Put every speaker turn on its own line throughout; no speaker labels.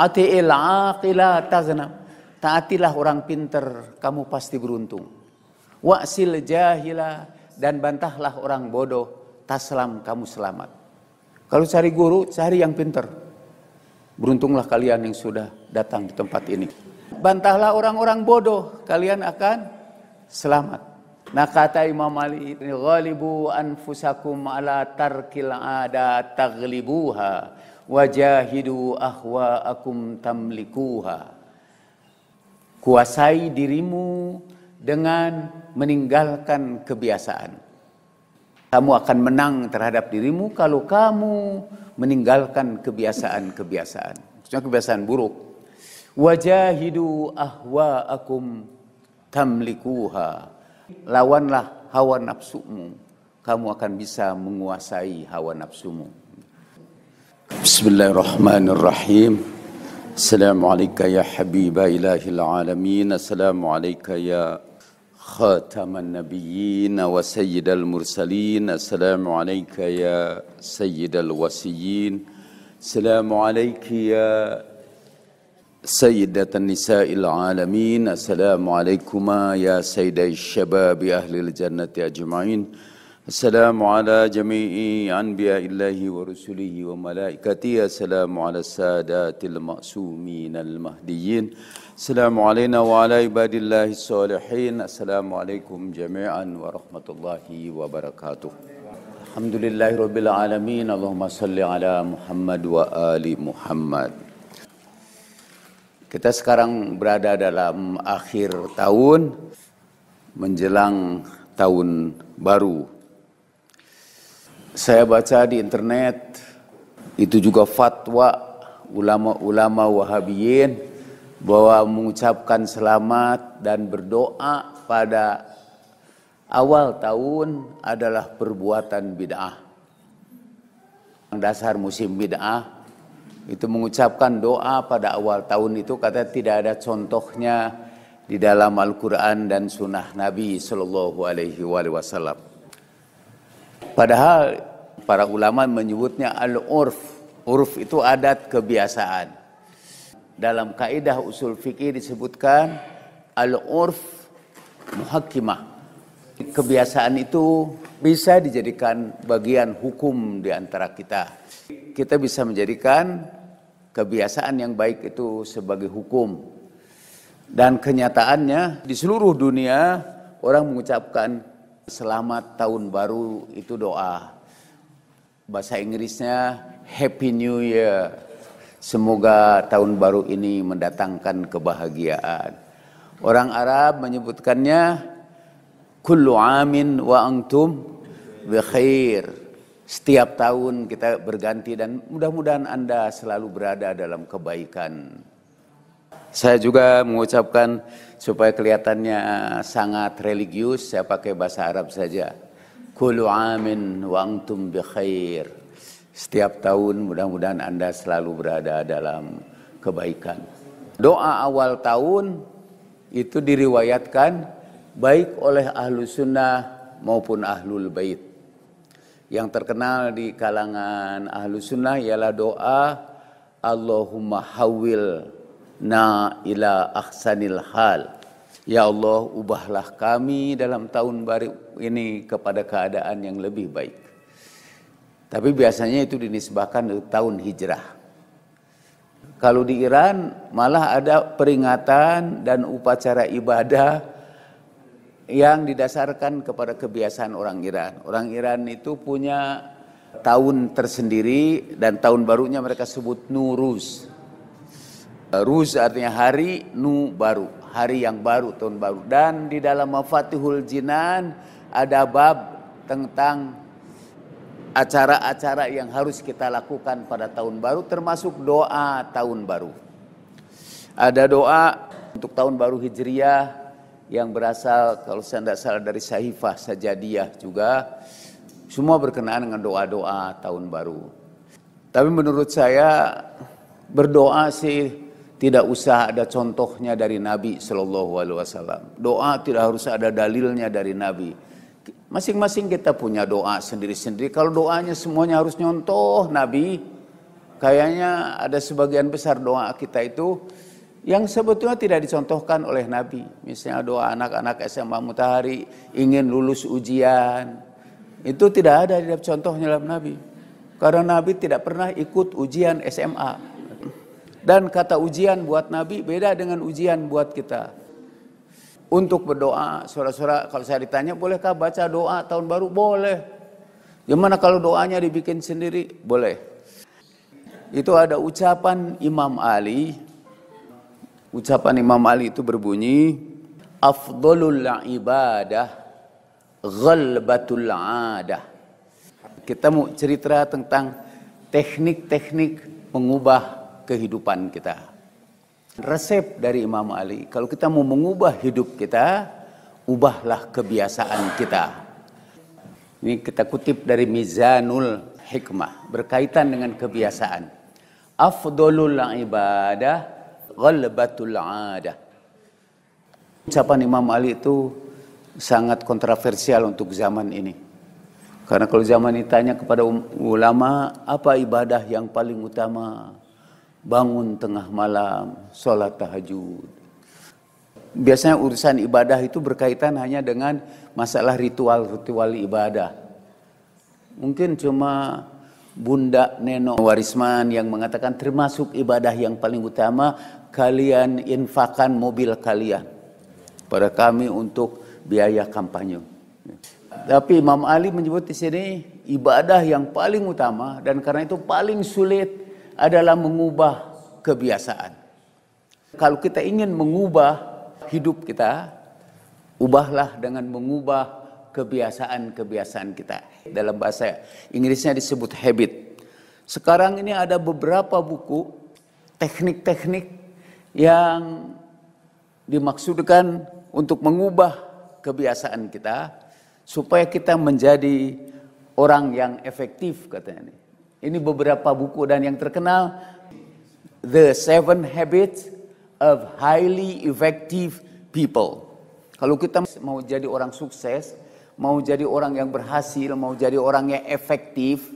Ati'il aqila taghnam. Taatilah orang pintar, kamu pasti beruntung. Wa'sil jahila, dan bantahlah orang bodoh, taslam, kamu selamat. Kalau cari guru, cari yang pintar. Beruntunglah kalian yang sudah datang di tempat ini. Bantahlah orang-orang bodoh, kalian akan selamat. Nah kata Imam Ali, ghalibu anfusakum ala tarkil adat taghlibuha wajahidu ahwa'akum tamlikuha. Kuasai dirimu dengan meninggalkan kebiasaan. Kamu akan menang terhadap dirimu kalau kamu meninggalkan kebiasaan-kebiasaan. Maksudnya kebiasaan buruk. Wajahidu ahwa'akum tamlikuha. Lawanlah hawa nafsumu. Kamu akan bisa menguasai hawa nafsumu. Bismillahirrahmanirrahim. Assalamualaikum ya habiba ilahil alamin. Assalamualaikum ya khataman nabiyyin wa sayyidal mursalin. Assalamualaikum ya sayyidal wasiyyin. Assalamualaikum ya sayyidatan nisa'il alamin. Assalamualaikum ya sayyiday syababi ahlil jannati ajma'in. Assalamu ala jami'i anbiya'illahi wa rusulihi wa malaikatihi. Assalamu ala sadatil ma'sumin al-mahdiyyin. Assalamu alayna wa ala ibadillahi salihin. Assalamualaikum jami'an wa rahmatullahi wa barakatuh. Alhamdulillahi rabbil alamin. Allahumma salli ala Muhammad wa ali Muhammad. Kita sekarang berada dalam akhir tahun menjelang tahun baru. Saya baca di internet, itu juga fatwa ulama-ulama Wahabiyin bahwa mengucapkan selamat dan berdoa pada awal tahun adalah perbuatan bid'ah. Dasar musim bid'ah itu mengucapkan doa pada awal tahun itu kata tidak ada contohnya di dalam Al-Quran dan Sunnah Nabi Sallallahu Alaihi Wasallam. Padahal para ulama menyebutnya al-urf. Urf itu adat kebiasaan. Dalam kaidah usul fikih disebutkan al-urf muhakkimah. Kebiasaan itu bisa dijadikan bagian hukum di antara kita. Kita bisa menjadikan kebiasaan yang baik itu sebagai hukum. Dan kenyataannya di seluruh dunia orang mengucapkan selamat tahun baru itu doa. Bahasa Inggrisnya Happy New Year. Semoga tahun baru ini mendatangkan kebahagiaan. Orang Arab menyebutkannya kullu amin wa antum bi khair. Setiap tahun kita berganti dan mudah-mudahan Anda selalu berada dalam kebaikan. Saya juga mengucapkan supaya kelihatannya sangat religius, saya pakai bahasa Arab saja. Kullu amin wa antum bi khair. Setiap tahun mudah-mudahan Anda selalu berada dalam kebaikan. Doa awal tahun itu diriwayatkan baik oleh ahlu sunnah maupun ahlul bait. Yang terkenal di kalangan ahlu sunnah ialah doa Allahumma hawil na ila ahsanil hal. Ya Allah, ubahlah kami dalam tahun baru ini kepada keadaan yang lebih baik. Tapi biasanya itu dinisbahkan ke tahun hijrah. Kalau di Iran malah ada peringatan dan upacara ibadah yang didasarkan kepada kebiasaan orang Iran. Orang Iran itu punya tahun tersendiri dan tahun barunya mereka sebut Nuruz. Ruz artinya hari, nu baru, hari yang baru, tahun baru. Dan di dalam Mafatihul Jinan ada bab tentang acara-acara yang harus kita lakukan pada tahun baru, termasuk doa tahun baru. Ada doa untuk tahun baru Hijriyah yang berasal, kalau saya tidak salah, dari Sahifah Sajadiyah juga. Semua berkenaan dengan doa-doa tahun baru. Tapi menurut saya berdoa sih tidak usah ada contohnya dari Nabi Sallallahu Alaihi Wasallam. Doa tidak harus ada dalilnya dari Nabi. Masing-masing kita punya doa sendiri-sendiri. Kalau doanya semuanya harus nyontoh Nabi, Kayaknya ada sebagian besar doa kita itu yang sebetulnya tidak dicontohkan oleh Nabi. Misalnya doa anak-anak SMA Mutahari ingin lulus ujian. Itu tidak ada di contohnya dalam Nabi. Karena Nabi tidak pernah ikut ujian SMA. Dan kata ujian buat Nabi beda dengan ujian buat kita. Untuk berdoa, saudara-saudara, kalau saya ditanya bolehkah baca doa tahun baru? Boleh. Gimana kalau doanya dibikin sendiri? Boleh. Itu ada ucapan Imam Ali. Ucapan Imam Ali itu berbunyi, afdhalul ibadah ghalbatul adah. Kita mau cerita tentang teknik-teknik mengubah kehidupan kita. Resep dari Imam Ali, kalau kita mau mengubah hidup kita, ubahlah kebiasaan kita. Ini kita kutip dari Mizanul Hikmah, berkaitan dengan kebiasaan. Afdhalul ibadah ghalbatul adah. Ucapan Imam Ali itu sangat kontroversial untuk zaman ini. Karena kalau zaman ini tanya kepada ulama, apa ibadah yang paling utama? Bangun tengah malam, sholat tahajud. Biasanya urusan ibadah itu berkaitan hanya dengan masalah ritual-ritual ibadah. Mungkin cuma Bunda Neno Warisman yang mengatakan termasuk ibadah yang paling utama, kalian infakkan mobil kalian pada kami untuk biaya kampanye. Tapi Imam Ali menyebut di sini ibadah yang paling utama dan karena itu paling sulit adalah mengubah kebiasaan. Kalau kita ingin mengubah hidup kita, ubahlah dengan mengubah kebiasaan-kebiasaan kita. Dalam bahasa Inggrisnya disebut habit. Sekarang ini ada beberapa buku teknik-teknik yang dimaksudkan untuk mengubah kebiasaan kita supaya kita menjadi orang yang efektif, katanya. Ini beberapa buku dan yang terkenal The 7 Habits of Highly Effective People. Kalau kita mau jadi orang sukses, mau jadi orang yang berhasil, mau jadi orang yang efektif,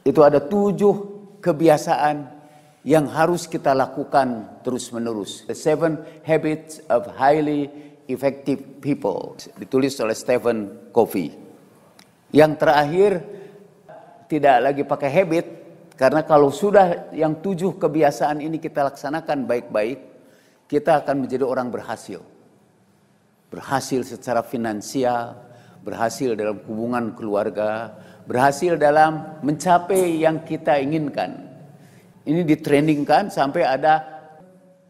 itu ada 7 kebiasaan yang harus kita lakukan terus-menerus. The 7 Habits of Highly Effective People, ditulis oleh Stephen Covey. Yang terakhir tidak lagi pakai habit, karena kalau sudah yang 7 kebiasaan ini kita laksanakan baik-baik, kita akan menjadi orang berhasil. Berhasil secara finansial, berhasil dalam hubungan keluarga, berhasil dalam mencapai yang kita inginkan. Ini ditrainingkan sampai ada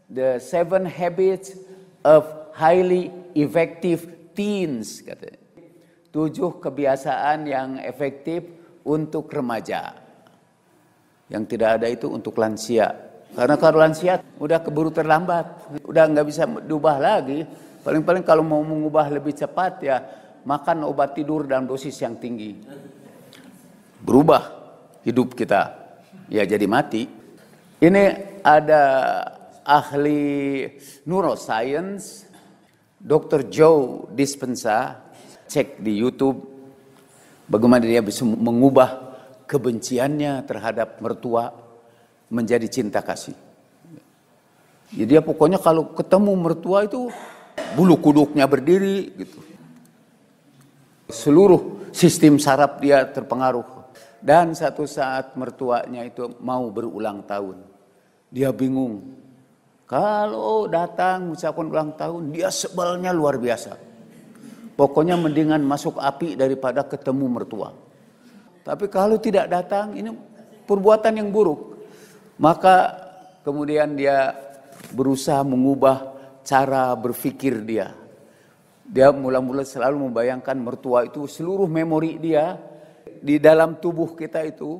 The 7 Habits of Highly Effective Teens, katanya. 7 kebiasaan yang efektif untuk remaja. Yang tidak ada itu untuk lansia. Karena kalau lansia udah keburu terlambat, udah nggak bisa diubah lagi. Paling-paling kalau mau mengubah lebih cepat ya makan obat tidur dalam dosis yang tinggi. Berubah hidup kita, ya jadi mati. Ini ada ahli neuroscience, Dr. Joe Dispenza, cek di YouTube bagaimana dia bisa mengubah kebenciannya terhadap mertua menjadi cinta kasih. Jadi dia pokoknya kalau ketemu mertua itu bulu kuduknya berdiri gitu. Seluruh sistem saraf dia terpengaruh. Dan satu saat mertuanya itu mau berulang tahun. Dia bingung. Kalau datang ucapan ulang tahun, dia sebelnya luar biasa. Pokoknya mendingan masuk api daripada ketemu mertua. Tapi kalau tidak datang, ini perbuatan yang buruk. Maka kemudian dia berusaha mengubah cara berpikir dia. Dia mula-mula selalu membayangkan mertua itu, seluruh memori dia di dalam tubuh kita itu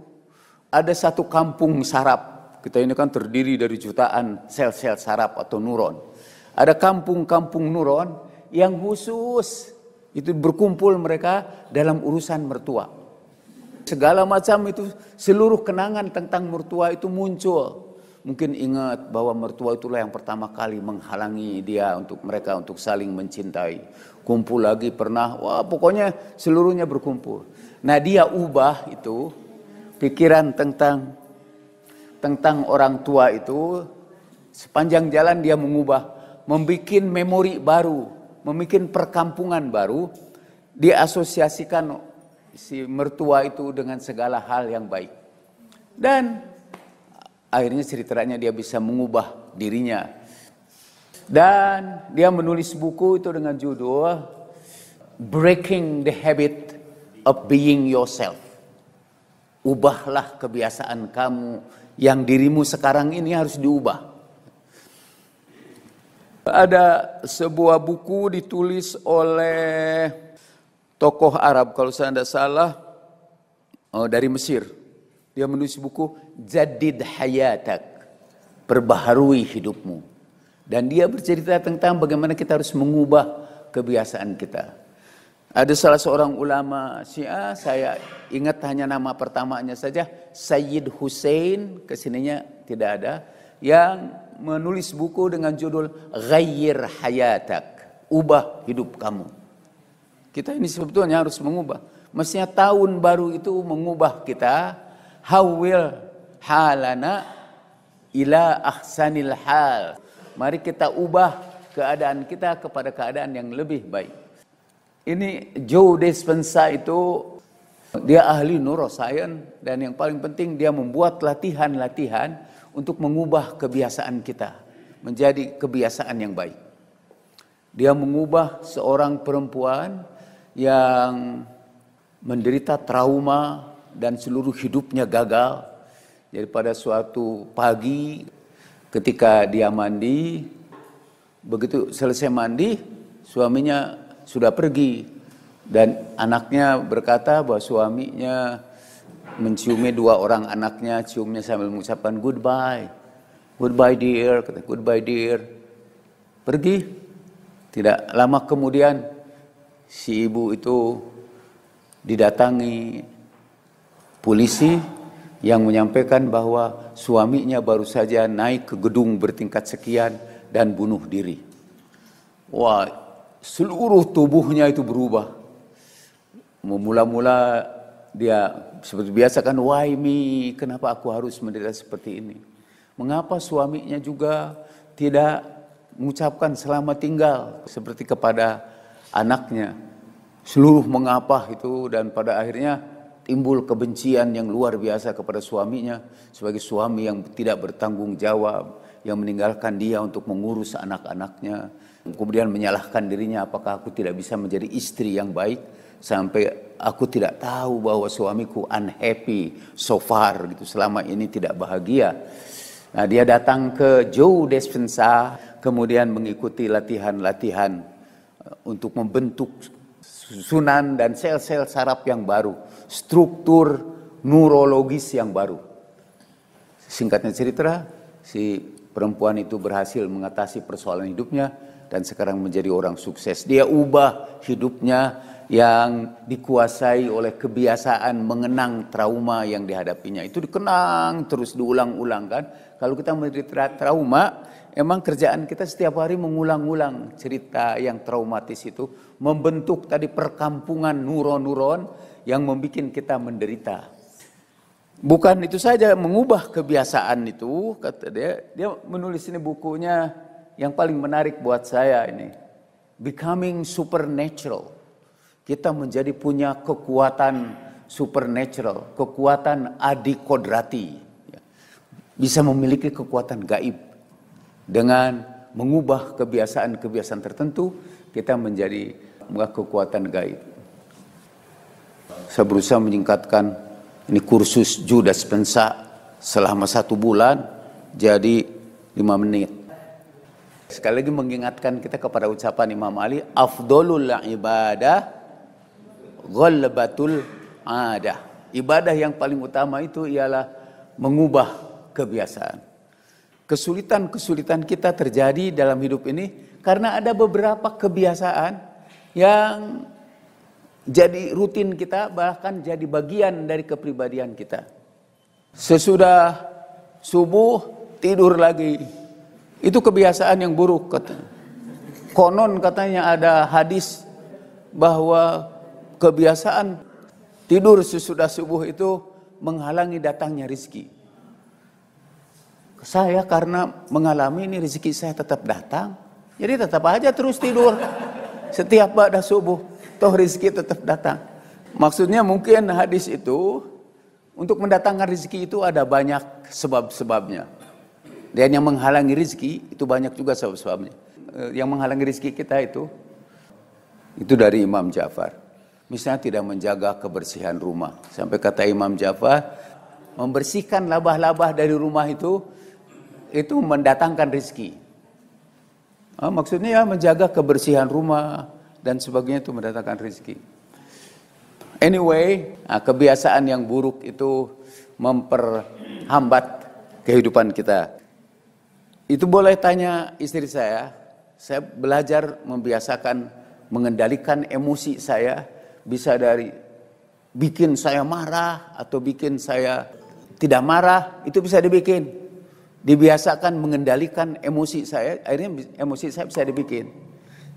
ada satu kampung saraf. Kita ini kan terdiri dari jutaan sel-sel saraf atau neuron. Ada kampung-kampung neuron yang khusus itu berkumpul mereka dalam urusan mertua. Segala macam itu, seluruh kenangan tentang mertua itu muncul. Mungkin ingat bahwa mertua itulah yang pertama kali menghalangi dia untuk mereka untuk saling mencintai. Kumpul lagi pernah, wah pokoknya seluruhnya berkumpul. Nah dia ubah itu pikiran tentang tentang orang tua itu, sepanjang jalan dia mengubah, membuat memori baru, membuat perkampungan baru, diasosiasikan si mertua itu dengan segala hal yang baik. Dan akhirnya ceritanya dia bisa mengubah dirinya. Dan dia menulis buku itu dengan judul Breaking the Habit of Being Yourself. Ubahlah kebiasaan kamu yang dirimu sekarang ini harus diubah. Ada sebuah buku ditulis oleh tokoh Arab, kalau saya tidak salah, dari Mesir. Dia menulis buku Jadid Hayatak, perbaharui hidupmu. Dan dia bercerita tentang bagaimana kita harus mengubah kebiasaan kita. Ada salah seorang ulama Syiah, saya ingat hanya nama pertamanya saja, Sayyid Hussein, kesininya tidak ada, yang menulis buku dengan judul Ghayyir Hayatak, ubah hidup kamu. Kita ini sebetulnya harus mengubah. Mestinya tahun baru itu mengubah kita. Hawil halana ila ahsanil hal. Mari kita ubah keadaan kita kepada keadaan yang lebih baik. Ini Joe Dispenza itu, dia ahli neuroscience, dan yang paling penting dia membuat latihan-latihan untuk mengubah kebiasaan kita menjadi kebiasaan yang baik. Dia mengubah seorang perempuan yang menderita trauma dan seluruh hidupnya gagal. Jadi pada suatu pagi ketika dia mandi, begitu selesai mandi, suaminya sudah pergi. Dan anaknya berkata bahwa suaminya menciumi dua orang anaknya, ciumnya sambil mengucapkan goodbye. Goodbye dear, kata goodbye dear. Pergi. Tidak lama kemudian si ibu itu didatangi polisi yang menyampaikan bahwa suaminya baru saja naik ke gedung bertingkat sekian dan bunuh diri. Wah, seluruh tubuhnya itu berubah. Mula-mula dia seperti biasa kan, why me, kenapa aku harus menderita seperti ini? Mengapa suaminya juga tidak mengucapkan selamat tinggal seperti kepada anaknya? Seluruh mengapa itu, dan pada akhirnya timbul kebencian yang luar biasa kepada suaminya sebagai suami yang tidak bertanggung jawab, yang meninggalkan dia untuk mengurus anak-anaknya. Kemudian menyalahkan dirinya, apakah aku tidak bisa menjadi istri yang baik, sampai aku tidak tahu bahwa suamiku unhappy so far gitu, selama ini tidak bahagia. Nah, dia datang ke Joe Dispenza, kemudian mengikuti latihan-latihan untuk membentuk susunan dan sel-sel saraf yang baru, struktur neurologis yang baru. Singkatnya cerita, si perempuan itu berhasil mengatasi persoalan hidupnya dan sekarang menjadi orang sukses. Dia ubah hidupnya yang dikuasai oleh kebiasaan mengenang trauma yang dihadapinya. Itu dikenang terus, diulang-ulang kan. Kalau kita menderita trauma, emang kerjaan kita setiap hari mengulang-ulang cerita yang traumatis itu, membentuk tadi perkampungan neuron-neuron yang membuat kita menderita. Bukan itu saja, mengubah kebiasaan itu, kata dia menulis ini bukunya yang paling menarik buat saya ini, Becoming Supernatural. Kita menjadi punya kekuatan supernatural, kekuatan adikodrati. Bisa memiliki kekuatan gaib. Dengan mengubah kebiasaan-kebiasaan tertentu, kita menjadi kekuatan gaib. Saya berusaha menyingkatkan ini kursus Joe Dispenza selama 1 bulan jadi 5 menit. Sekali lagi mengingatkan kita kepada ucapan Imam Ali, afdolul ibadah ghalbatul adah. Ibadah yang paling utama itu ialah mengubah kebiasaan. Kesulitan-kesulitan kita terjadi dalam hidup ini karena ada beberapa kebiasaan yang jadi rutin kita, bahkan jadi bagian dari kepribadian kita. Sesudah subuh tidur lagi, itu kebiasaan yang buruk. Konon katanya ada hadis bahwa kebiasaan tidur sesudah subuh itu menghalangi datangnya rizki. Saya karena mengalami ini rezeki saya tetap datang. Jadi tetap aja terus tidur. Setiap ba'da subuh, toh rezeki tetap datang. Maksudnya mungkin hadis itu, untuk mendatangkan rezeki itu ada banyak sebab-sebabnya. Dan yang menghalangi rezeki itu banyak juga sebab-sebabnya. Yang menghalangi rezeki kita itu dari Imam Ja'far. Misalnya tidak menjaga kebersihan rumah. Sampai kata Imam Ja'far, membersihkan labah-labah dari rumah itu mendatangkan rezeki. Maksudnya ya menjaga kebersihan rumah dan sebagainya itu mendatangkan rezeki. Anyway, kebiasaan yang buruk itu memperhambat kehidupan kita. Itu boleh tanya istri saya belajar membiasakan mengendalikan emosi saya, bisa dari bikin saya marah atau bikin saya tidak marah, itu bisa dibikin. Dibiasakan mengendalikan emosi saya, akhirnya emosi saya bisa dibikin.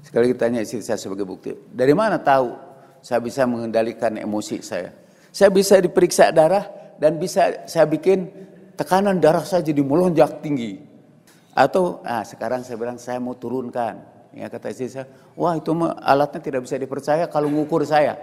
Sekali tanya istri saya sebagai bukti, dari mana tahu saya bisa mengendalikan emosi saya? Saya bisa diperiksa darah dan bisa saya bikin tekanan darah saya jadi melonjak tinggi. Atau sekarang saya bilang saya mau turunkan. Ya, kata istri saya, wah itu alatnya tidak bisa dipercaya kalau ngukur saya.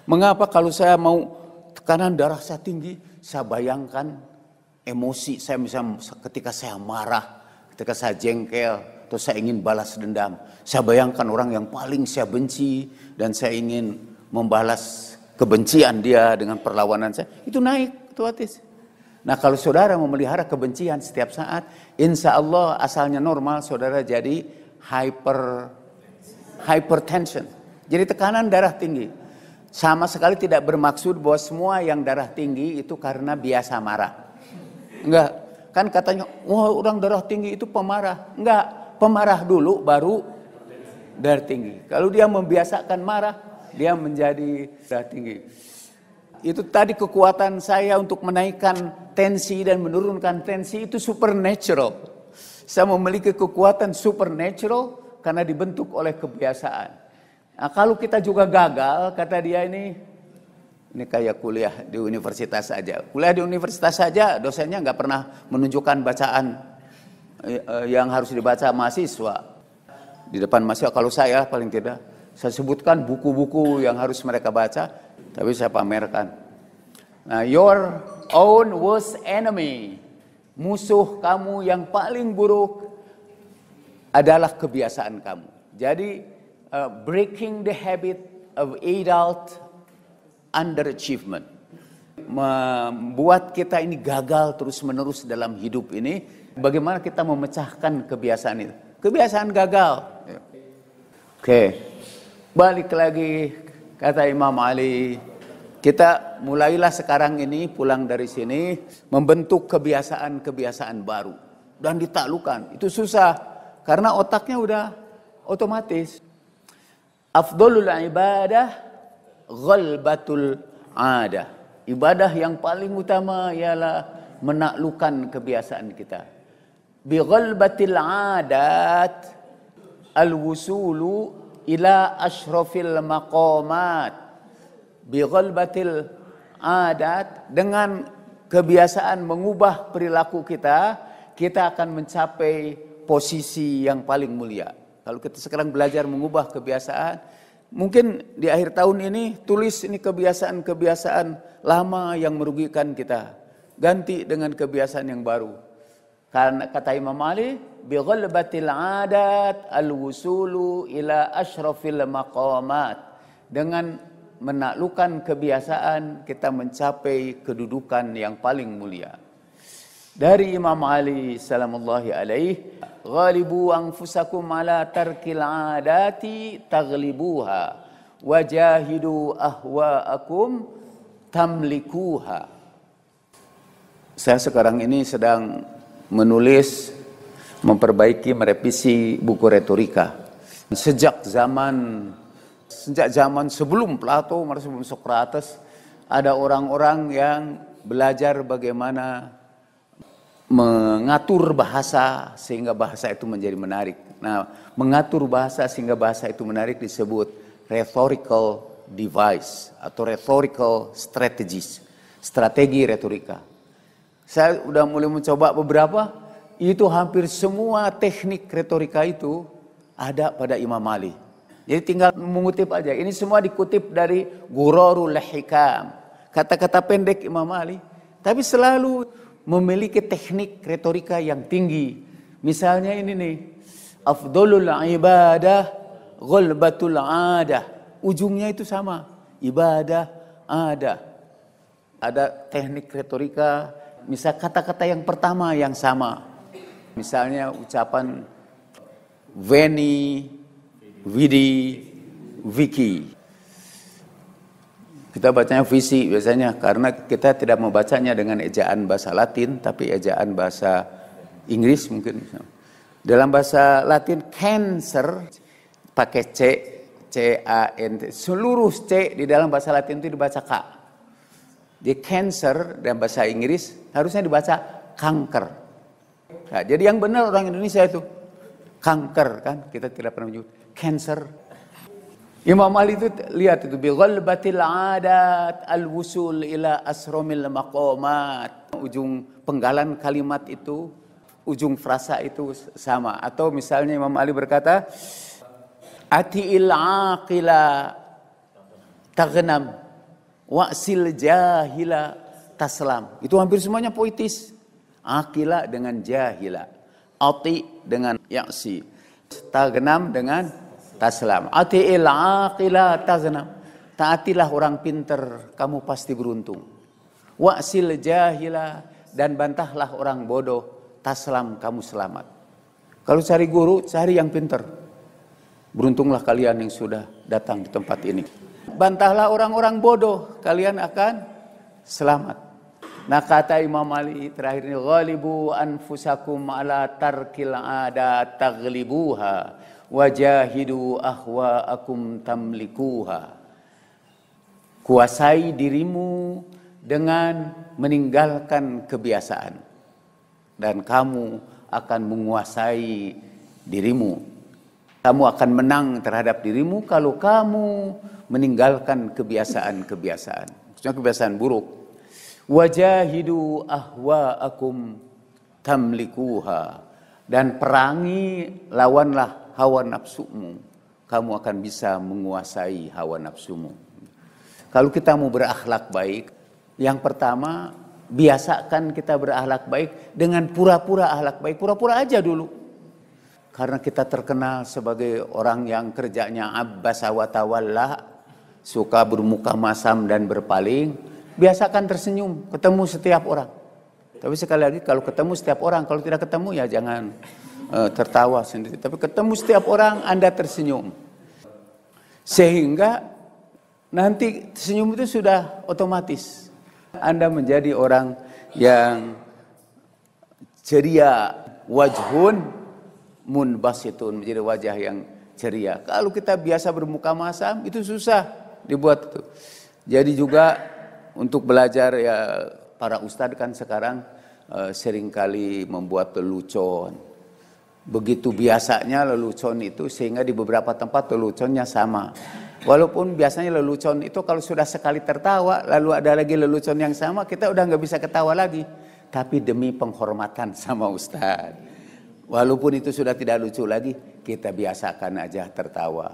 Mengapa kalau saya mau tekanan darah saya tinggi, saya bayangkan emosi saya, misalnya ketika saya marah, ketika saya jengkel, atau saya ingin balas dendam. Saya bayangkan orang yang paling saya benci dan saya ingin membalas kebencian dia dengan perlawanan saya. Itu naik otomatis. Nah kalau saudara memelihara kebencian setiap saat, insya Allah asalnya normal, saudara jadi hypertension. Jadi tekanan darah tinggi. Sama sekali tidak bermaksud bahwa semua yang darah tinggi itu karena biasa marah. Enggak, kan katanya, wah orang darah tinggi itu pemarah. Enggak, pemarah dulu baru darah tinggi. Kalau dia membiasakan marah, dia menjadi darah tinggi. Itu tadi kekuatan saya untuk menaikkan tensi dan menurunkan tensi itu supernatural. Saya memiliki kekuatan supernatural karena dibentuk oleh kebiasaan. Nah, kalau kita juga gagal, kata dia ini kayak kuliah di universitas saja. Kuliah di universitas saja dosennya nggak pernah menunjukkan bacaan yang harus dibaca mahasiswa. Di depan mahasiswa, kalau saya paling tidak, saya sebutkan buku-buku yang harus mereka baca, tapi saya pamerkan. Nah, your own worst enemy, musuh kamu yang paling buruk adalah kebiasaan kamu. Jadi, breaking the habit of adult underachievement, membuat kita ini gagal terus-menerus dalam hidup ini. Bagaimana kita memecahkan kebiasaan itu? Kebiasaan gagal. Oke, balik lagi kata Imam Ali. Kita mulailah sekarang ini pulang dari sini membentuk kebiasaan-kebiasaan baru dan ditaklukkan. Itu susah karena otaknya udah otomatis. Afdhalul ibadah ghalbatul adah. Ibadah yang paling utama ialah menaklukkan kebiasaan kita. Bi ghalbatil adat al-wusulu ila ashrafil maqamat. Bi ghalbatil adat, dengan kebiasaan mengubah perilaku kita, kita akan mencapai posisi yang paling mulia. Kalau kita sekarang belajar mengubah kebiasaan, mungkin di akhir tahun ini tulis ini kebiasaan-kebiasaan lama yang merugikan kita, ganti dengan kebiasaan yang baru. Karena kata Imam Ali, bi ghalbatil adat al-wusulu ila ashrafil maqamat. Dengan menaklukkan kebiasaan kita mencapai kedudukan yang paling mulia. Dari Imam Ali salamullahi alaihi, ghalibu anfusakum ala tarkil adati taghlibuha wajahidu ahwaakum tamlikuha. Saya sekarang ini sedang menulis, memperbaiki, merevisi buku retorika. Sejak zaman sebelum Plato, sebelum Sokrates, ada orang-orang yang belajar bagaimana mengatur bahasa sehingga bahasa itu menjadi menarik. Nah, mengatur bahasa sehingga bahasa itu menarik disebut rhetorical device atau rhetorical strategies, strategi retorika. Saya udah mulai mencoba beberapa, itu hampir semua teknik retorika itu ada pada Imam Ali. Jadi tinggal mengutip aja. Ini semua dikutip dari Ghurarul Hikam. Kata-kata pendek Imam Ali. Tapi selalu memiliki teknik retorika yang tinggi. Misalnya ini nih. Afdolul ibadah ghulbatul adah. Ujungnya itu sama. Ibadah ada. Ada teknik retorika. Misal kata-kata yang pertama yang sama. Misalnya ucapan Veni, Vidi, Vicky. Kita bacanya visi biasanya karena kita tidak membacanya dengan ejaan bahasa Latin tapi ejaan bahasa Inggris mungkin. Dalam bahasa Latin cancer pakai C, C-A-N-T. Seluruh C di dalam bahasa Latin itu dibaca K. Di cancer dalam bahasa Inggris harusnya dibaca kanker. Nah, jadi yang benar orang Indonesia itu kanker kan, kita tidak pernah menyebut cancer. Imam Ali itu lihat itu bi ghalbatil adat al-wusul ila asromil maqamat. Ujung penggalan kalimat itu, ujung frasa itu sama. Atau misalnya Imam Ali berkata, ati'il aqila taghnam wa'sil jahila taslam. Itu hampir semuanya poetis. Akila dengan jahila, ati dengan yaksi, tagnam dengan taslam. Ati'il aqila tagnam. Taatilah orang pinter, kamu pasti beruntung. Wa'sil jahila, dan bantahlah orang bodoh, taslam, kamu selamat. Kalau cari guru, cari yang pinter. Beruntunglah kalian yang sudah datang di tempat ini. Bantahlah orang-orang bodoh, kalian akan selamat. Nah kata Imam Ali terakhir ini, ghalibu anfusakum ala tarkil adat taghlibuha wajahidu ahwa'akum tamlikuha. Kuasai dirimu dengan meninggalkan kebiasaan dan kamu akan menguasai dirimu. Kamu akan menang terhadap dirimu kalau kamu meninggalkan kebiasaan-kebiasaan. Maksudnya kebiasaan buruk. Wajahidu ahwa'akum tamlikuha, dan perangi, lawanlah hawa nafsumu, kamu akan bisa menguasai hawa nafsumu. Kalau kita mau berakhlak baik, yang pertama biasakan kita berakhlak baik dengan pura-pura akhlak baik, pura-pura aja dulu. Karena kita terkenal sebagai orang yang kerjanya abbasa wa tawalla, suka bermuka masam dan berpaling. Biasakan tersenyum, ketemu setiap orang. Tapi sekali lagi kalau ketemu setiap orang, kalau tidak ketemu ya jangan tertawa sendiri. Tapi ketemu setiap orang Anda tersenyum. Sehingga nanti senyum itu sudah otomatis. Anda menjadi orang yang ceria, wajhun munbasitun, menjadi wajah yang ceria. Kalau kita biasa bermuka masam itu susah dibuat itu. Jadi juga untuk belajar ya para ustadz kan sekarang seringkali membuat lelucon. Begitu biasanya lelucon itu sehingga di beberapa tempat leluconnya sama. Walaupun biasanya lelucon itu kalau sudah sekali tertawa lalu ada lagi lelucon yang sama kita udah nggak bisa ketawa lagi. Tapi demi penghormatan sama ustadz. Walaupun itu sudah tidak lucu lagi kita biasakan aja tertawa.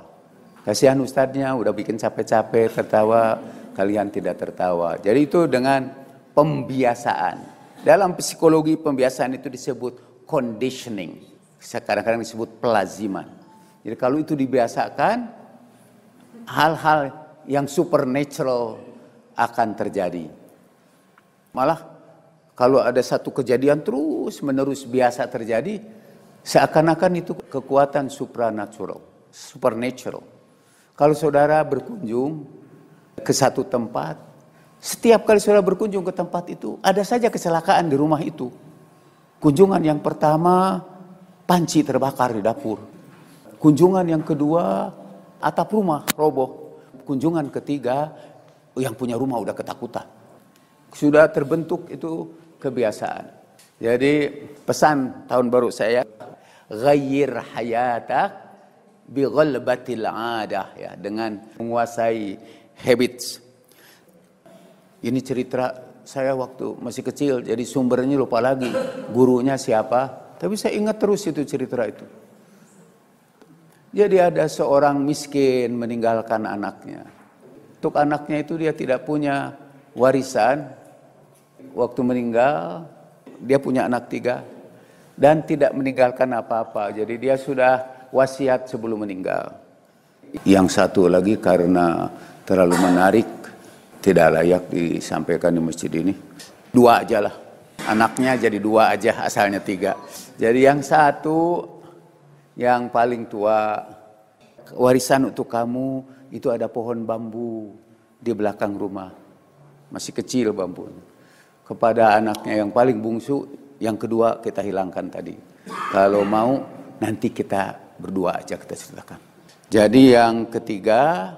Kasihan ustadznya udah bikin capek-capek tertawa. Kalian tidak tertawa. Jadi itu dengan pembiasaan. Dalam psikologi pembiasaan itu disebut conditioning. Kadang-kadang disebut pelaziman. Jadi kalau itu dibiasakan, hal-hal yang supernatural akan terjadi. Malah kalau ada satu kejadian terus menerus biasa terjadi, seakan-akan itu kekuatan supernatural. Kalau saudara berkunjung ke satu tempat, setiap kali saudara berkunjung ke tempat itu, ada saja kecelakaan di rumah itu. Kunjungan yang pertama, panci terbakar di dapur. Kunjungan yang kedua, atap rumah roboh. Kunjungan ketiga, yang punya rumah udah ketakutan. Sudah terbentuk itu kebiasaan. Jadi pesan tahun baru saya, ghayyir hayatak bi ghalbatil adah, ya, dengan menguasai habits. Ini cerita saya waktu masih kecil, jadi sumbernya lupa lagi. Gurunya siapa? Tapi saya ingat terus itu cerita itu. Jadi ada seorang miskin meninggalkan anaknya. Untuk anaknya itu dia tidak punya warisan. Waktu meninggal, dia punya anak 3. Dan tidak meninggalkan apa-apa. Jadi dia sudah wasiat sebelum meninggal. Yang satu lagi karena terlalu menarik, tidak layak disampaikan di masjid ini. 2 aja lah. Anaknya jadi 2 aja, asalnya 3. Jadi yang satu, yang paling tua, warisan untuk kamu itu ada pohon bambu di belakang rumah. Masih kecil bambu. Kepada anaknya yang paling bungsu, yang kedua kita hilangkan tadi. Kalau mau nanti kita berdua aja kita ceritakan. Jadi yang ketiga,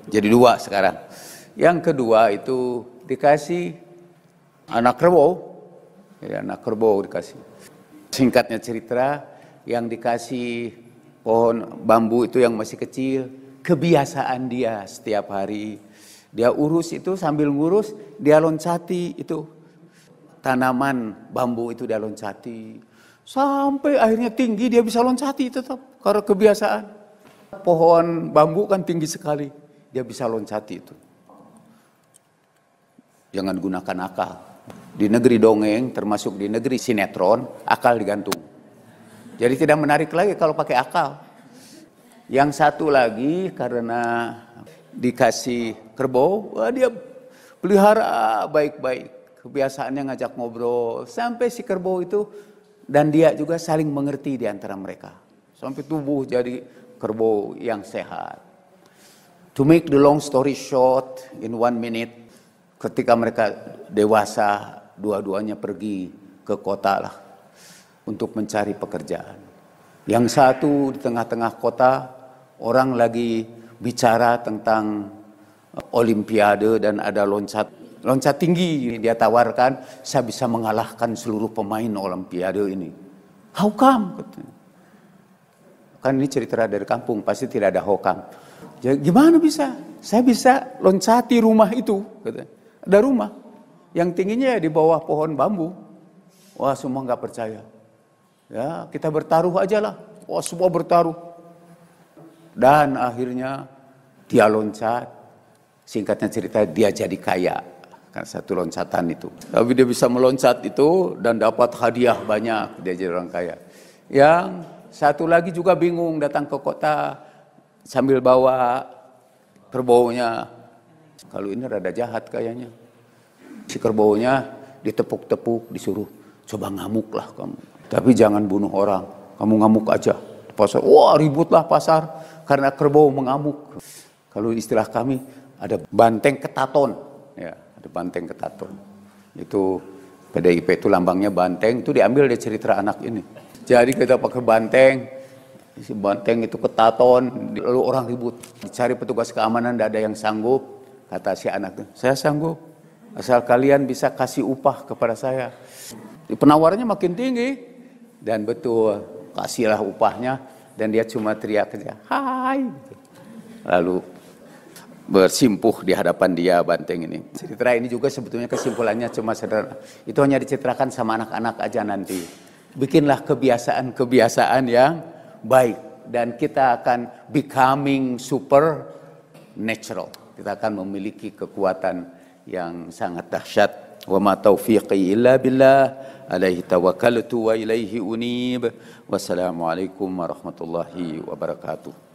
jadi 2 sekarang. Yang kedua itu dikasih anak kerbau. Jadi anak kerbau dikasih. Singkatnya cerita, yang dikasih pohon bambu itu yang masih kecil, kebiasaan dia setiap hari. Dia urus itu, sambil ngurus, dia loncati itu. Tanaman bambu itu dia loncati. Sampai akhirnya tinggi, dia bisa loncati tetap. Karena kebiasaan. Pohon bambu kan tinggi sekali. Dia bisa loncati itu. Jangan gunakan akal. Di negeri dongeng, termasuk di negeri sinetron, akal digantung. Jadi tidak menarik lagi kalau pakai akal. Yang satu lagi karena dikasih kerbau, dia pelihara baik-baik. Kebiasaannya ngajak ngobrol. Sampai si kerbau itu dan dia juga saling mengerti di antara mereka. Sampai tubuh jadi kerbau yang sehat. To make the long story short, in 1 minute, ketika mereka dewasa, dua-duanya pergi ke kota lah untuk mencari pekerjaan. Yang satu di tengah-tengah kota, orang lagi bicara tentang olimpiade dan ada loncat tinggi. Dia tawarkan, saya bisa mengalahkan seluruh pemain olimpiade ini. How come? Kan ini cerita dari kampung, pasti tidak ada how come. Jadi, gimana bisa? Saya bisa loncati rumah itu. Ada rumah yang tingginya di bawah pohon bambu. Wah, semua nggak percaya. Ya, kita bertaruh aja lah. Wah, semua bertaruh. Dan akhirnya dia loncat. Singkatnya cerita, dia jadi kaya. Karena satu loncatan itu. Tapi dia bisa meloncat itu dan dapat hadiah banyak. Dia jadi orang kaya. Yang satu lagi juga bingung datang ke kota sambil bawa kerbaunya. Kalau ini rada jahat kayaknya. Si kerbaunya ditepuk-tepuk, disuruh, coba ngamuklah kamu. Tapi jangan bunuh orang, kamu ngamuk aja. Pasar, wah ributlah pasar karena kerbau mengamuk. Kalau istilah kami ada banteng ketaton. Ya, ada banteng ketaton. Itu PDIP itu lambangnya banteng, itu diambil dari cerita anak ini. Jadi kita pakai banteng, si banteng itu ketaton, lalu orang ribut. Dicari petugas keamanan, tidak ada yang sanggup. Kata si anak itu, saya sanggup. Asal kalian bisa kasih upah kepada saya. Penawarannya makin tinggi. Dan betul, kasihlah upahnya. Dan dia cuma teriak aja, hai. Lalu bersimpuh di hadapan dia banteng ini. Cerita ini juga sebetulnya kesimpulannya cuma sederhana. Itu hanya diceritakan sama anak-anak aja nanti. Bikinlah kebiasaan-kebiasaan yang baik. Dan kita akan becoming super natural. Kita akan memiliki kekuatan yang sangat dahsyat. Wa ma taufiqi illa billah, alaihi tawakkaltu wa ilaihi unib. Wassalamualaikum warahmatullahi wabarakatuh.